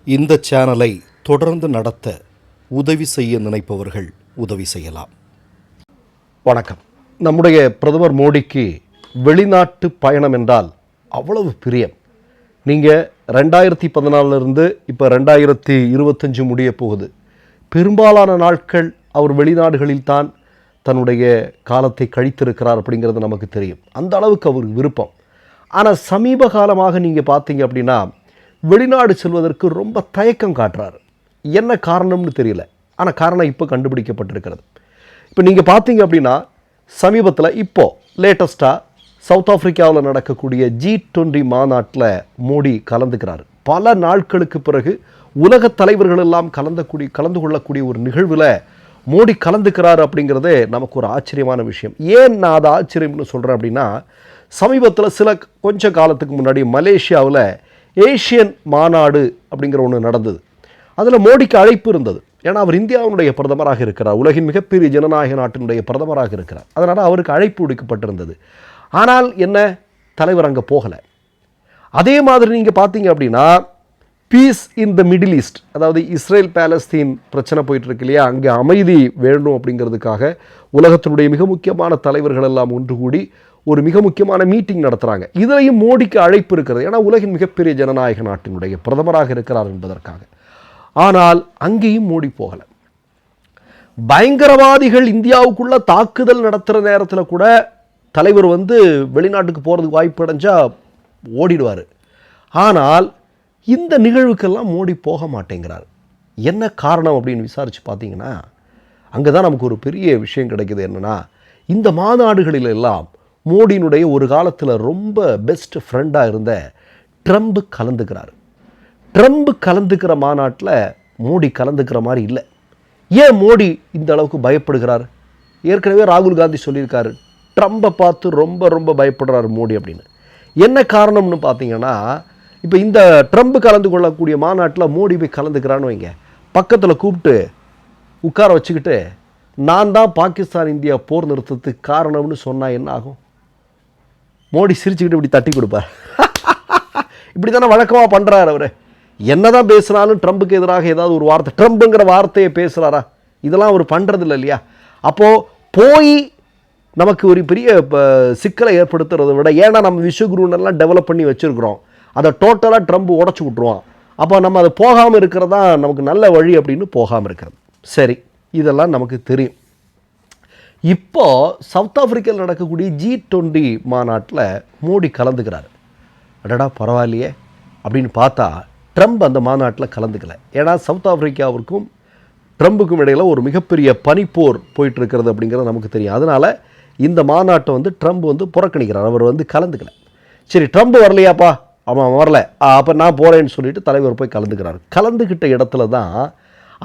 இந்த சேனலை தொடர்ந்து நடத்த உதவி செய்ய நினைப்பவர்கள் உதவி செய்யலாம். வணக்கம். நம்முடைய பிரதமர் மோடிக்கு வெளிநாட்டு பயணம் என்றால் அவ்வளவு பிரியம். நீங்கள் 2014 இப்போ 2025 முடிய போகுது. பெரும்பாலான நாட்கள் அவர் வெளிநாடுகளில் தான் தன்னுடைய காலத்தை கழித்திருக்கிறார் அப்படிங்கிறது நமக்கு தெரியும். அந்த அளவுக்கு அவருக்கு விருப்பம். ஆனால் சமீப காலமாக நீங்கள் பார்த்தீங்க அப்படின்னா வெளிநாடு செல்வதற்கு ரொம்ப தயக்கம் காட்டுறாரு. என்ன காரணம்னு தெரியல. ஆனால் காரணம் இப்போ கண்டுபிடிக்கப்பட்டிருக்கிறது. இப்போ நீங்கள் பார்த்தீங்க அப்படின்னா சமீபத்தில் இப்போது லேட்டஸ்ட்டாக சவுத் ஆஃப்ரிக்காவில் நடக்கக்கூடிய G20 மாநாட்டில் மோடி கலந்துக்கிறார். பல நாட்களுக்கு பிறகு உலக தலைவர்கள் எல்லாம் கலந்து கொள்ளக்கூடிய ஒரு நிகழ்வில் மோடி கலந்துக்கிறார் அப்படிங்கிறதே நமக்கு ஒரு ஆச்சரியமான விஷயம். ஏன் நான் அதை ஆச்சரியம்னு சொல்கிறேன் அப்படின்னா, சமீபத்தில் கொஞ்ச காலத்துக்கு முன்னாடி மலேசியாவில் ஏஷியன் மாநாடு அப்படிங்கிற ஒன்று நடந்தது. அதில் மோடிக்கு அழைப்பு இருந்தது. ஏன்னா அவர் இந்தியாவினுடைய பிரதமராக இருக்கிறார், உலகின் மிகப்பெரிய ஜனநாயக நாட்டினுடைய பிரதமராக இருக்கிறார். அதனால் அவருக்கு அழைப்பு விடுக்கப்பட்டிருந்தது. ஆனால் என்ன, தலைவர் அங்கே போகலை. அதே மாதிரி நீங்கள் பார்த்தீங்க அப்படின்னா peace in the Middle East, அதாவது இஸ்ரேல் பாலஸ்தீன் பிரச்சனை போயிட்டுருக்கு இல்லையா, அங்கே அமைதி வேணும் அப்படிங்கிறதுக்காக உலகத்தினுடைய மிக முக்கியமான தலைவர்கள் எல்லாம் ஒன்று கூடி ஒரு மிக முக்கியமான மீட்டிங் நடத்துகிறாங்க. இதிலையும் மோடிக்கு அழைப்பு இருக்கிறது. ஏன்னா உலகின் மிகப்பெரிய ஜனநாயக நாட்டினுடைய பிரதமராக இருக்கிறார் என்பதற்காக. ஆனால் அங்கேயும் மோடி போகலை. பயங்கரவாதிகள் இந்தியாவுக்குள்ள தாக்குதல் நடத்துகிற நேரத்தில் கூட தலைவர் வெளிநாட்டுக்கு போகிறதுக்கு வாய்ப்பு அடைஞ்சா ஓடிடுவார். ஆனால் இந்த நிகழ்வுக்கெல்லாம் மோடி போக மாட்டேங்கிறார். என்ன காரணம் அப்படின்னு விசாரித்து பார்த்தீங்கன்னா அங்கே தான் நமக்கு ஒரு பெரிய விஷயம் கிடைக்குது. என்னென்னா, இந்த மாநாடுகளில் எல்லாம் மோடியினுடைய ஒரு காலத்தில் ரொம்ப பெஸ்ட் ஃப்ரெண்டாக இருந்த ட்ரம்ப் கலந்துக்கிறார். ட்ரம்ப் கலந்துக்கிற மாநாட்டில் மோடி கலந்துக்கிற மாதிரி இல்லை. ஏன் மோடி இந்த அளவுக்கு பயப்படுகிறார்? ஏற்கனவே ராகுல் காந்தி சொல்லியிருக்காரு, ட்ரம்பை பார்த்து ரொம்ப ரொம்ப பயப்படுறார் மோடி அப்படின்னு. என்ன காரணம்னு பார்த்தீங்கன்னா, இப்போ இந்த ட்ரம்ப் கலந்து கொள்ளக்கூடிய மாநாட்டில் மோடி போய் கலந்துக்கிறான்னு வைங்க, பக்கத்தில் கூப்பிட்டு உட்கார வச்சுக்கிட்டு நான் தான் பாகிஸ்தான் இந்தியா போர் நிறுத்தத்துக்கு காரணம்னு சொன்னால் என்ன ஆகும்? மோடி சிரிச்சுக்கிட்டு இப்படி தட்டி கொடுப்பார். இப்படி தானே வழக்கமாக பண்ணுறாரு அவர். என்ன தான் பேசுனாலும் ட்ரம்புக்கு எதிராக ஏதாவது ஒரு வார்த்தை, ட்ரம்புங்கிற வார்த்தையை பேசுகிறாரா? இதெல்லாம் அவர் பண்ணுறதில்ல இல்லையா? அப்போது போய் நமக்கு ஒரு பெரிய சிக்கலை ஏற்படுத்துறதை விட, ஏன்னா நம்ம விஸ்வகுருன்னெல்லாம் டெவலப் பண்ணி வச்சுருக்குறோம், அதை டோட்டலாக ட்ரம்ப் உடச்சி விட்ருவான். அப்போ நம்ம அதை போகாமல் இருக்கிறதா நமக்கு நல்ல வழி அப்படின்னு போகாமல் இருக்கிறது. சரி, இதெல்லாம் நமக்கு தெரியும். இப்போது சவுத் ஆஃப்ரிக்காவில் நடக்கக்கூடிய G20 மாநாட்டில் மோடி கலந்துக்கிறார். அடடா பரவாயில்லையே அப்படின்னு பார்த்தா ட்ரம்ப் அந்த மாநாட்டில் கலந்துக்கலை. ஏன்னா சவுத் ஆஃப்ரிக்காவிற்கும் ட்ரம்புக்கும் இடையில் ஒரு மிகப்பெரிய பனிப்போர் போயிட்டுருக்கிறது அப்படிங்கிறது நமக்கு தெரியும். அதனால் இந்த மாநாட்டை ட்ரம்ப் புறக்கணிக்கிறார். அவர் கலந்துக்கலை. சரி, ட்ரம்ப் வரலையாப்பா? ஆமாம் வரல, அப்போ நான் போகிறேன்னு சொல்லிட்டு தலைவர் போய் கலந்துக்கிறார். கலந்துக்கிட்ட இடத்துல தான்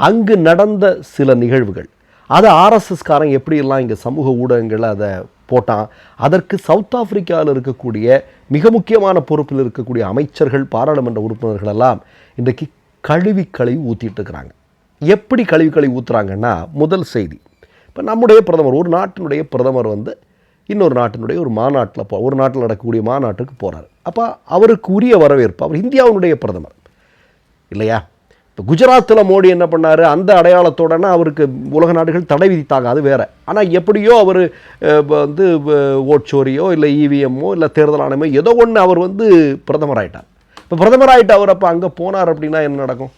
அங்கு நடந்த சில நிகழ்வுகள், அது ஆர்எஸ்எஸ்காரன் எப்படியெல்லாம் இங்கே சமூக ஊடகங்களில் அதை போட்டான். அதற்கு சவுத் ஆஃப்ரிக்காவில் இருக்கக்கூடிய மிக முக்கியமான பொறுப்பில் இருக்கக்கூடிய அமைச்சர்கள், பாராளுமன்ற உறுப்பினர்கள் எல்லாம் இன்றைக்கு கழுவி ஊற்றிட்டு இருக்கிறாங்க. எப்படி கழுவி ஊற்றுறாங்கன்னா, முதல் செய்தி, இப்போ நம்முடைய பிரதமர், ஒரு நாட்டினுடைய பிரதமர் இன்னொரு நாட்டினுடைய ஒரு மாநாட்டில் ஒரு நாட்டில் நடக்கக்கூடிய மாநாட்டுக்கு போகிறார். அப்போ அவருக்கு உரிய வரவேற்பு. அவர் இந்தியாவினுடைய பிரதமர் இல்லையா? இப்போ குஜராத்தில் மோடி என்ன பண்ணார், அந்த அடையாளத்தோடனா அவருக்கு உலக நாடுகள் தடை விதித்தாங்க, அது வேறு. ஆனால் எப்படியோ அவர் ஓட்சோரியோ இல்லை இவிஎம்மோ இல்லை தேர்தல் ஆணையமோ ஏதோ ஒன்று அவர் பிரதமர் ஆகிட்டார். இப்போ பிரதமர் ஆகிட்டு அவர் அப்போ அங்கே போனார் அப்படின்னா என்ன நடக்கும்?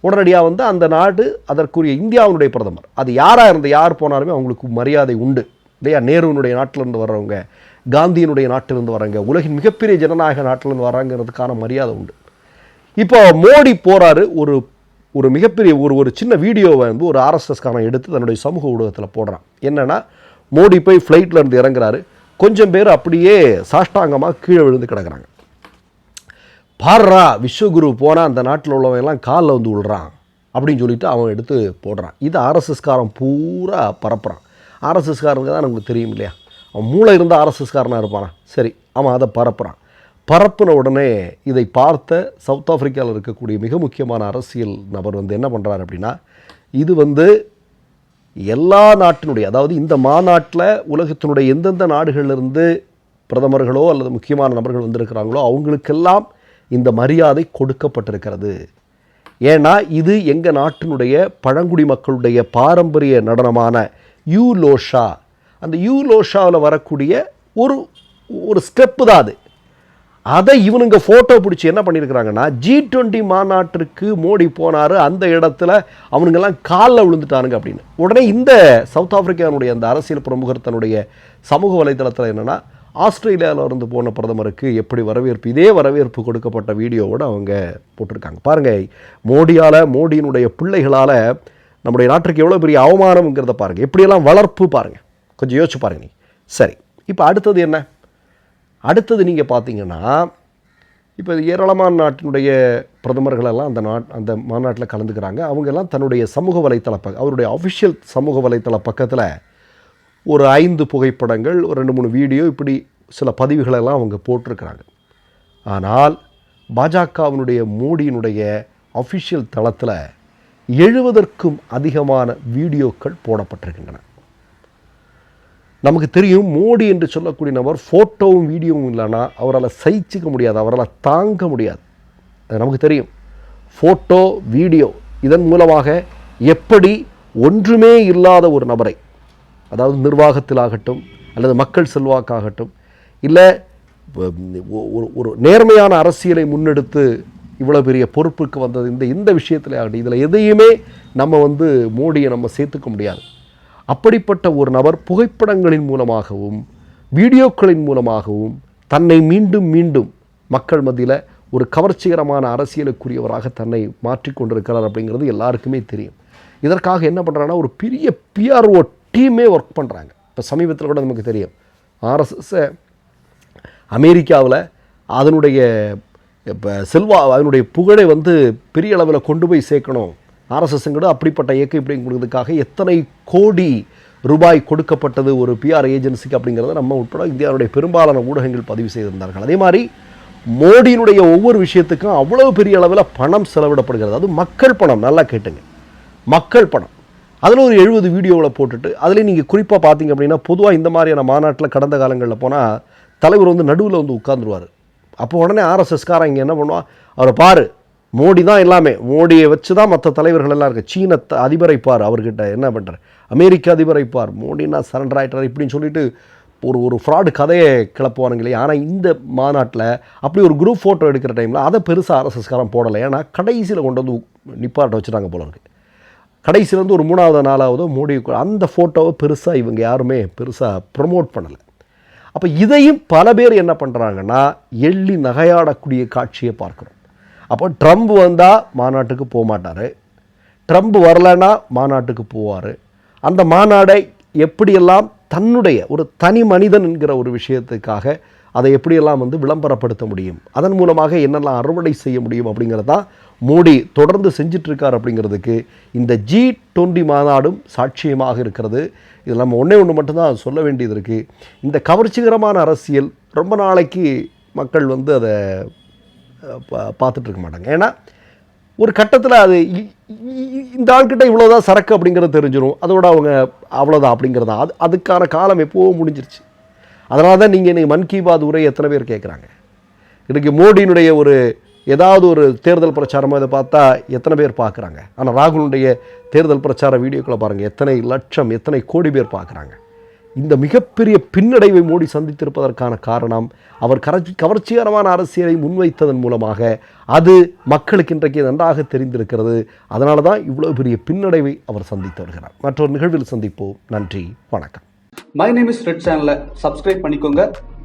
உடனடியாக அந்த நாடு அதற்குரிய இந்தியாவினுடைய பிரதமர், அது யாராக யார் போனாலுமே அவங்களுக்கு மரியாதை உண்டு இல்லையா? நேருவினுடைய நாட்டிலிருந்து வர்றவங்க, காந்தியினுடைய நாட்டிலிருந்து வர்றவங்க, உலகின் மிகப்பெரிய ஜனநாயக நாட்டிலிருந்து வர்றாங்கிறதுக்கான மரியாதை உண்டு. இப்போ மோடி போகிறாரு, ஒரு மிகப்பெரிய ஒரு சின்ன வீடியோவை ஒரு ஆர்எஸ்எஸ்காரன் எடுத்து தன்னுடைய சமூக ஊடகத்தில் போடுறான். என்னென்னா, மோடி போய் ஃப்ளைட்லேருந்து இறங்குறாரு, கொஞ்சம் பேர் அப்படியே சாஷ்டாங்கமாக கீழே விழுந்து கிடக்குறாங்க. பாடுறா, விஸ்வகுரு போனால் அந்த நாட்டில் உள்ளவங்கெல்லாம் காலில் விழுறான் அப்படின்னு சொல்லிட்டு அவன் எடுத்து போடுறான். இது ஆர்எஸ்எஸ்காரன் பூரா பரப்புறான். ஆர்எஸ்எஸ்காரனுக்கு தான் நமக்கு தெரியும் இல்லையா, அவன் மூளை இருந்தால் ஆர்எஸ்எஸ்காரனாக இருப்பானா? சரி, அவன் அதை பரப்புறான். பரப்புன உடனே இதை பார்த்த சவுத் ஆஃப்ரிக்காவில் இருக்கக்கூடிய மிக முக்கியமான அரசியல் நபர் என்ன பண்ணுறாரு அப்படின்னா, இது எல்லா நாட்டினுடைய, அதாவது இந்த மாநாட்டில் உலகத்தினுடைய எந்தெந்த நாடுகளிலிருந்து பிரதமர்களோ அல்லது முக்கியமான நபர்கள் வந்திருக்கிறாங்களோ அவங்களுக்கெல்லாம் இந்த மரியாதை கொடுக்கப்பட்டிருக்கிறது. ஏன்னா இது எங்கள் நாட்டினுடைய பழங்குடி மக்களுடைய பாரம்பரிய நடனமான யூலோஷா. அந்த யூலோஷாவில் வரக்கூடிய ஒரு ஒரு ஸ்டெப்பு தான் அது. அதை இவனுங்க ஃபோட்டோ பிடிச்சி என்ன பண்ணியிருக்கிறாங்கன்னா, G20 மாநாட்டிற்கு மோடி போனார், அந்த இடத்துல அவனுங்கெல்லாம் காலில் விழுந்துட்டானுங்க அப்படின்னு. உடனே இந்த சவுத் ஆப்பிரிக்காவுடைய அந்த அரசியல் பிரமுகர் தன்னுடைய சமூக வலைதளத்தில் என்னென்னா, ஆஸ்திரேலியாவில் இருந்து போன பிரதமருக்கு எப்படி வரவேற்பு, இதே வரவேற்பு கொடுக்கப்பட்ட வீடியோவோடு அவங்க போட்டிருக்காங்க. பாருங்கள், மோடியினுடைய பிள்ளைகளால் நம்முடைய நாட்டுக்கு எவ்வளோ பெரிய அவமானம்ங்கிறத பாருங்கள். எப்படியெல்லாம் வளர்ப்பு பாருங்கள், கொஞ்சம் யோசிச்சு பாருங்கள். நீ சரி, இப்போ அடுத்தது என்ன? அடுத்தது நீங்கள் பார்த்தீங்கன்னா, இப்போ ஏராளமான நாட்டினுடைய பிரதமர்களெல்லாம் அந்த மாநாட்டில் கலந்துக்கிறாங்க. அவங்கெல்லாம் தன்னுடைய சமூக வலைத்தள அவருடைய அஃபிஷியல் சமூக வலைத்தள பக்கத்தில் ஒரு 5 புகைப்படங்கள், ஒரு 2-3 வீடியோ, இப்படி சில பதிவுகளெல்லாம் அவங்க போட்டிருக்கிறாங்க. ஆனால் பாஜகவினுடைய மோடியினுடைய அஃபிஷியல் தளத்தில் 70க்கும் அதிகமான வீடியோக்கள் போடப்பட்டிருக்கின்றன. நமக்கு தெரியும், மோடி என்று சொல்லக்கூடிய நபர் ஃபோட்டோவும் வீடியோவும் இல்லைன்னா அவரால் சகிச்சிக்க முடியாது, அவரால் தாங்க முடியாது. அது நமக்கு தெரியும். ஃபோட்டோ, வீடியோ இதன் மூலமாக எப்படி ஒன்றுமே இல்லாத ஒரு நபரை, அதாவது நிர்வாகத்திலாகட்டும் அல்லது மக்கள் செல்வாக்காகட்டும், இல்லை ஒரு நேர்மையான அரசியலை முன்னெடுத்து இவ்வளோ பெரிய பொறுப்புக்கு வந்தது இந்த விஷயத்தில் ஆகட்டும், இதில் எதையுமே நம்ம மோடியை நம்ம சேர்த்துக்க முடியாது. அப்படிப்பட்ட ஒரு நபர் புகைப்படங்களின் மூலமாகவும் வீடியோக்களின் மூலமாகவும் தன்னை மீண்டும் மீண்டும் மக்கள் மத்தியில் ஒரு கவர்ச்சிகரமான அரசியலுக்குரியவராக தன்னை மாற்றிக்கொண்டிருக்கிறார் அப்படிங்கிறது எல்லாருக்குமே தெரியும். இதற்காக என்ன பண்ணுறாங்கன்னா, ஒரு பெரிய PRO டீமே ஒர்க் பண்ணுறாங்க. இப்போ சமீபத்தில் கூட நமக்கு தெரியும், RSS அமெரிக்காவில் அதனுடைய அதனுடைய புகழை பெரிய அளவில் கொண்டு போய் சேர்க்கணும், RSSங்கிறது அப்படிப்பட்ட இயக்கம் இப்படிங்கிறதுக்காக எத்தனை கோடி ரூபாய் கொடுக்கப்பட்டது ஒரு PR ஏஜென்சிக்கு அப்படிங்கிறத நம்ம உட்பட இந்தியாவுடைய பெரும்பாலான ஊடகங்கள் பதிவு செய்திருந்தார்கள். அதே மாதிரி மோடியினுடைய ஒவ்வொரு விஷயத்துக்கும் அவ்வளவு பெரிய அளவில் பணம் செலவிடப்படுகிறது. அது மக்கள் பணம், நல்லா கேட்டுங்க, மக்கள் பணம். அதில் ஒரு 70 வீடியோவில் போட்டுட்டு, அதில் நீங்கள் குறிப்பாக பார்த்தீங்க அப்படின்னா, பொதுவாக இந்த மாதிரியான மாநாட்டில் கடந்த காலங்களில் போனால் தலைவர் நடுவில் உட்கார்ந்துருவார். அப்போ உடனே RSSகாரன் இங்கே என்ன பண்ணுவான், அவரை பாரு, மோடி தான் எல்லாமே, மோடியை வச்சு தான் மற்ற தலைவர்கள் எல்லாம் இருக்குது, சீன அதிபரை பார், அவர்கிட்ட என்ன பண்ணுற, அமெரிக்க அதிபரை பார், மோடினா சரண்டர் ஆகிட்டார் இப்படின்னு சொல்லிட்டு ஒரு ஃப்ராடு கதையை கிளப்புவானுங்க இல்லையா. ஆனால் இந்த மாநாட்டில் அப்படி ஒரு குரூப் ஃபோட்டோ எடுக்கிற டைமில் அதை பெருசாக RSSகாரன் போடலை. ஏன்னா கடைசியில் கொண்டு நிப்பாட்ட வச்சுட்டாங்க போல இருக்குது. கடைசியிலேருந்து ஒரு 3வது 4வதோ மோடி அந்த ஃபோட்டோவை பெருசாக இவங்க யாருமே பெருசாக ப்ரமோட் பண்ணலை. அப்போ இதையும் பல பேர் என்ன பண்ணுறாங்கன்னா, எள்ளி நகையாடக்கூடிய காட்சியை பார்க்குறோம். அப்போ ட்ரம்ப் வந்தால் மாநாட்டுக்கு போக மாட்டார், ட்ரம்ப் வரலைன்னா மாநாட்டுக்கு போவார். அந்த மாநாடை எப்படியெல்லாம் தன்னுடைய ஒரு தனி மனிதன் என்கிற ஒரு விஷயத்துக்காக அதை எப்படியெல்லாம் விளம்பரப்படுத்த முடியும், அதன் மூலமாக என்னெல்லாம் அறுவடை செய்ய முடியும் அப்படிங்கிறதான் மோடி தொடர்ந்து செஞ்சிட்ருக்கார் அப்படிங்கிறதுக்கு இந்த G20 மாநாடும் சாட்சியமாக இருக்கிறது. இதில் நம்ம ஒன்று மட்டும்தான் சொல்ல வேண்டியது இருக்குது. இந்த கவர்ச்சிகரமான அரசியல் ரொம்ப நாளைக்கு மக்கள் அதை பார்த்துட்ருக்க மாட்டாங்க. ஏன்னா ஒரு கட்டத்தில் அது இந்த ஆள்கிட்ட இவ்வளோதான் சரக்கு அப்படிங்கிறது தெரிஞ்சிடும், அதோட அவங்க அவ்வளோதான் அப்படிங்கிறதா, அதுக்கான காலம் எப்போவோ முடிஞ்சிருச்சு. அதனால தான் நீங்கள் இன்றைக்கி மன் கி பாத் உரை எத்தனை பேர் கேட்குறாங்க. இன்றைக்கி மோடியினுடைய ஏதாவது ஒரு தேர்தல் பிரச்சாரமாக இதை பார்த்தா எத்தனை பேர் பார்க்குறாங்க. ஆனால் ராகுலுடைய தேர்தல் பிரச்சார வீடியோக்களை பாருங்கள், எத்தனை லட்சம் எத்தனை கோடி பேர் பார்க்குறாங்க. இந்த மிகப்பெரிய பின்னடைவை மோடி சந்தித்திருப்பதற்கான காரணம் அவர் கவர்ச்சிகரமான அரசியலை முன்வைத்ததன் மூலமாக அது மக்களுக்கு இன்றைக்கு நன்றாக தெரிந்திருக்கிறது. அதனால தான் இவ்வளோ பெரிய பின்னடைவை அவர் சந்தித்து வருகிறார். மற்றொரு நிகழ்வில் சந்திப்போம். நன்றி, வணக்கம். மை நேம் இஸ் ரெட் சேனலை சப்ஸ்கிரைப் பண்ணிக்கோங்க.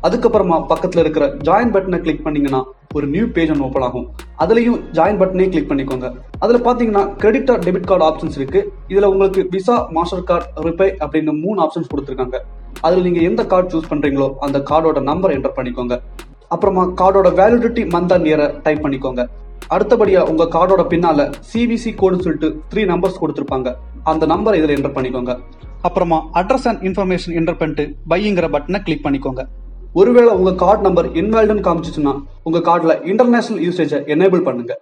அதுக்கப்புறமா பக்கத்தில் இருக்கிற ஜாயின் பட்டனை கிளிக் பண்ணீங்கன்னா ஒரு நியூ பேஜ் ஒன்று ஓப்பன் ஆகும். அதுலயும் ஜாயின் பட்டனே கிளிக் பண்ணிக்கோங்க. அதுல பாத்தீங்கன்னா credit R debit card options இருக்கு. இதுல உங்களுக்கு விசா, மாஸ்டர் கார்டு, ரிப்பே அப்படின்னு 3 ஆப்ஷன்ஸ் கொடுத்துருக்காங்க. அதுல நீங்க எந்த கார்டு சூஸ் பண்றீங்களோ அந்த கார்டோட நம்பர் என்டர் பண்ணிக்கோங்க. அப்புறமா கார்டோட வேலிடிட்டி மந்த் அண்ட் இயரை டைப் பண்ணிக்கோங்க. அடுத்தபடியா உங்க கார்டோட பின்னால CVC கோடுன்னு சொல்லிட்டு 3 நம்பர்ஸ் கொடுத்துருப்பாங்க. அந்த நம்பர் இதுல என்டர் பண்ணிக்கோங்க. அப்புறமா அட்ரஸ் அண்ட் இன்ஃபர்மேஷன் என்டர் பண்ணிட்டு பைங்கிற பட்டனை கிளிக் பண்ணிக்கோங்க. ஒருவேளை உங்க கார்டு நம்பர் இன்வாலிட்னு காமிச்சிச்சுன்னா உங்க கார்டுல இன்டர்நேஷனல் யூசேஜை எனேபிள் பண்ணுங்க.